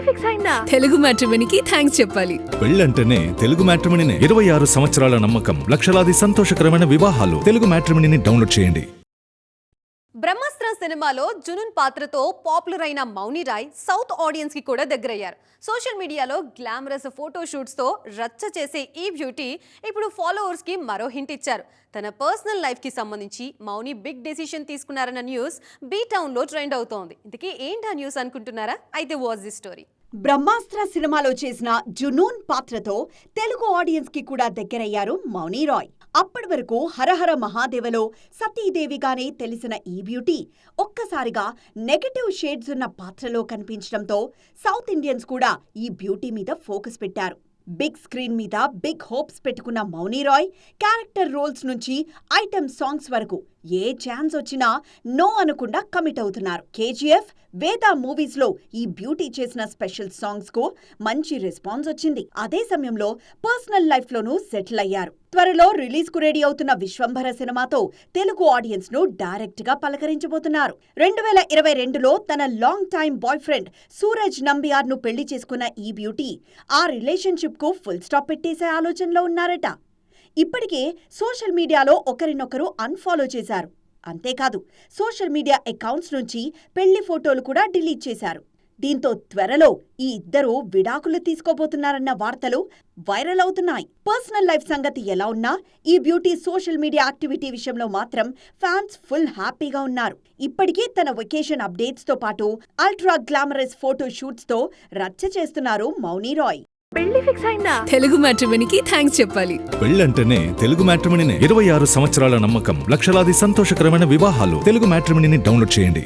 Fix అయిందా? Telugu మ్యాట్రిమోనీకి thanks చెప్పాలి. పెళ్ళంటేనే తెలుగు మ్యాట్రిమోనీనే. 26 సంవత్సరాల నమ్మకం, లక్షలాది సంతోషకరమైన వివాహాలు. తెలుగు మ్యాట్రిమోనీని డౌన్లోడ్ చేయండి. బ్రహ్మాస్త్ర సినిమాలో జునూన్ పాత్రతో పాపులర్ అయిన మౌని రాయ్ సౌత్ ఆడియన్స్ కి కూడా దగ్గరయ్యారు. సోషల్ మీడియాలో గ్లామరస్ ఫోటో షూట్స్ తో రచ్చ చేసే ఈ బ్యూటీ ఇప్పుడు ఫాలోవర్స్ కి మరో హింట్ ఇచ్చారు. తన పర్సనల్ లైఫ్ కి సంబంధించి మౌని బిగ్ డెసిషన్ తీసుకున్నారన్న న్యూస్ బీ టౌన్ లో ట్రెండ్ అవుతోంది. ఇంతకీ ఏంటా న్యూస్ అనుకుంటున్నారా? అయితే వాచ్ ది స్టోరీ. బ్రహ్మాస్త్ర సినిమాలో చేసిన జునూన్ పాత్రతో తెలుగు ఆడియన్స్ కి కూడా దగ్గరయ్యారు మౌని రాయ్. అప్పటి వరకు హరహర మహాదేవలో సతీదేవిగానే తెలిసిన ఈ బ్యూటీ ఒక్కసారిగా నెగటివ్ షేడ్స్ ఉన్న పాత్రలో కనిపించడంతో సౌత్ ఇండియన్స్ కూడా ఈ బ్యూటీ మీద ఫోకస్ పెట్టారు. బిగ్ స్క్రీన్ మీద బిగ్ హోప్స్ పెట్టుకున్న మౌని రాయ్ క్యారెక్టర్ రోల్స్ నుంచి ఐటమ్ సాంగ్స్ వరకు ఏ ఛాన్స్ వచ్చినా నో అనకుండా కమిట్ అవుతున్నారు. కేజీఎఫ్, వేదా మూవీస్ లో ఈ బ్యూటీ చేసిన స్పెషల్ సాంగ్స్ కు మంచి రెస్పాన్స్ వచ్చింది. అదే సమయంలో పర్సనల్ లైఫ్ లోనూ సెటిల్ అయ్యారు. త్వరలో రిలీజ్ కు రెడీ అవుతున్న విశ్వంభర సినిమాతో తెలుగు ఆడియన్స్ ను డైరెక్ట్ గా పలకరించబోతున్నారు. 2022లో తన long time boy friend Suraj Nambiar ను పెళ్లి చేసుకున్న ఈ బ్యూటీ ఆ రిలేషన్షిప్ కు ఫుల్ స్టాప్ పెట్టేసే ఆలోచనలో ఉన్నారట. ఇప్పటికే సోషల్ మీడియాలో ఒకరినొకరు అన్ఫాలో చేశారు. అంతేకాదు సోషల్ మీడియా అకౌంట్స్ నుంచి పెళ్లి ఫోటోలు కూడా డిలీట్ చేశారు. దీంతో త్వరలో ఈ ఇద్దరు విడాకులు తీసుకోబోతున్నారన్న వార్తలు వైరల్ అవుతున్నాయి. పర్సనల్ లైఫ్ సంగతి ఎలా ఉన్నా ఈ బ్యూటీ సోషల్ మీడియా యాక్టివిటీ విషయంలో మాత్రం ఫ్యాన్స్ ఫుల్ హ్యాపీగా ఉన్నారు. ఇప్పటికే తన వెకేషన్ అప్డేట్స్ తో పాటు అల్ట్రా గ్లామరస్ ఫోటో షూట్స్ తో రచ్చ చేస్తున్నారు మౌని రాయ్. పెళ్లి ఫిక్స్ అయిందా? తెలుగు మ్యాట్రిమోనీకి థ్యాంక్స్ చెప్పాలి. పెళ్ళంటేనే తెలుగు మ్యాట్రిమోనీనే. 26 సంవత్సరాల నమ్మకం, లక్షలాది సంతోషకరమైన వివాహాలు. తెలుగు మ్యాట్రిమోనీని డౌన్లోడ్ చేయండి.